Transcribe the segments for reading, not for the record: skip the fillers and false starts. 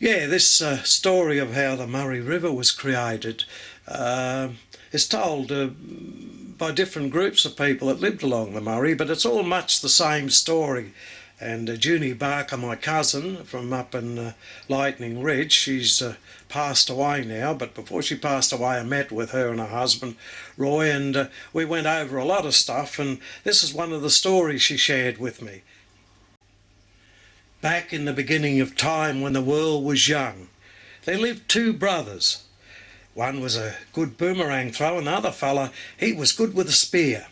Yeah, this story of how the Murray River was created is told by different groups of people that lived along the Murray, but it's all much the same story. And Junie Barker, my cousin from up in Lightning Ridge, she's passed away now, but before she passed away I met with her and her husband Roy, and we went over a lot of stuff, and this is one of the stories she shared with me. Back in the beginning of time, when the world was young, there lived two brothers. One was a good boomerang thrower, and the other fella, he was good with a spear.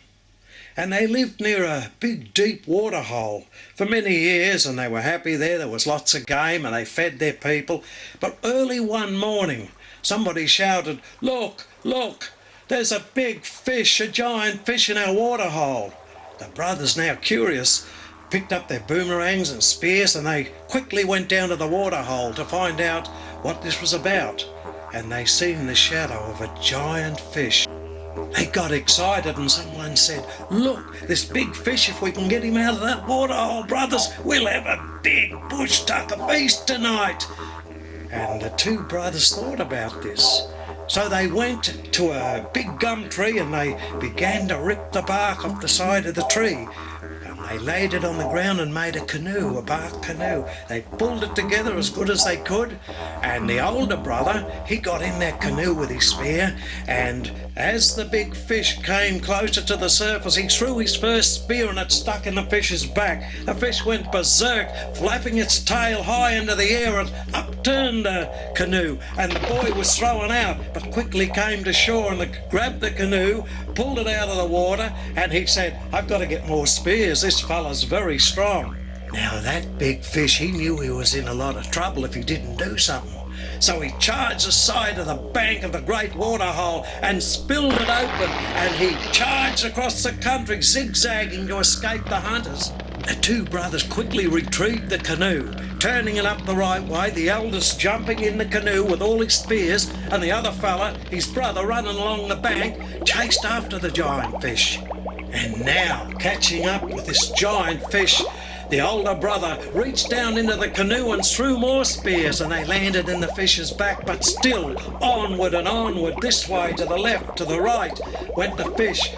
And they lived near a big deep water hole for many years, and they were happy there. There was lots of game and they fed their people. But early one morning somebody shouted, "Look, look, there's a big fish, a giant fish in our water hole." The brothers, now curious, picked up their boomerangs and spears, and they quickly went down to the water hole to find out what this was about. And they seen the shadow of a giant fish. They got excited, and someone said, "Look, this big fish, if we can get him out of that water hole, brothers, we'll have a big bush tucker feast tonight." And the two brothers thought about this. So they went to a big gum tree and they began to rip the bark off the side of the tree. They laid it on the ground and made a canoe, a bark canoe. They pulled it together as good as they could, and the older brother, he got in that canoe with his spear, and as the big fish came closer to the surface, he threw his first spear and it stuck in the fish's back. The fish went berserk, flapping its tail high into the air and upturned the canoe, and the boy was thrown out, but quickly came to shore and grabbed the canoe, pulled it out of the water, and he said, "I've got to get more spears. This fella's very strong." Now that big fish, he knew he was in a lot of trouble if he didn't do something. So he charged the side of the bank of the great water hole and spilled it open, and he charged across the country, zigzagging to escape the hunters. The two brothers quickly retrieved the canoe, turning it up the right way, the eldest jumping in the canoe with all his spears, and the other fella, his brother, running along the bank, chased after the giant fish. And now, catching up with this giant fish, the older brother reached down into the canoe and threw more spears, and they landed in the fish's back, but still onward and onward, this way, to the left, to the right, went the fish,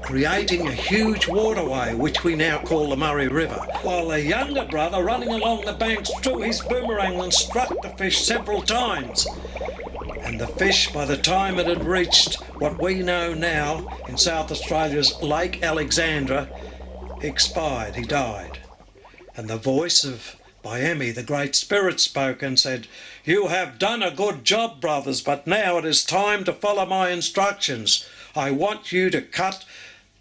creating a huge waterway, which we now call the Murray River, while the younger brother, running along the banks, threw his boomerang and struck the fish several times. And the fish, by the time it had reached what we know now in South Australia's Lake Alexandra, expired, he died. And the voice of Biemi, the Great Spirit, spoke and said, "You have done a good job, brothers, but now it is time to follow my instructions. I want you to cut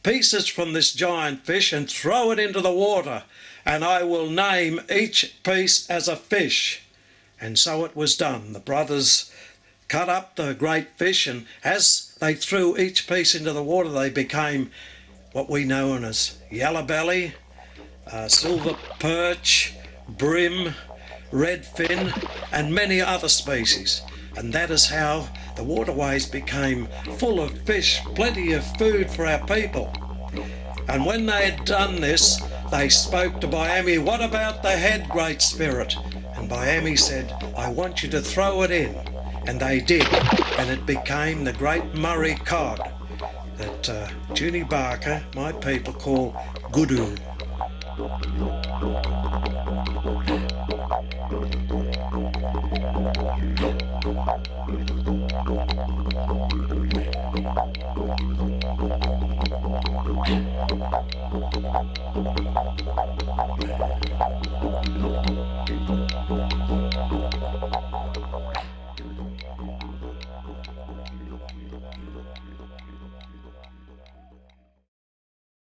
pieces from this giant fish and throw it into the water, and I will name each piece as a fish." And so it was done. The brothers cut up the great fish, and as they threw each piece into the water, they became what we know as yellow belly, silver perch, brim, redfin, and many other species. And that is how the waterways became full of fish, plenty of food for our people. And when they had done this, they spoke to Biemi, "What about the head, Great Spirit?" And Biemi said, "I want you to throw it in." And they did, and it became the great Murray cod that Junie Barker, my people, call Goodoo.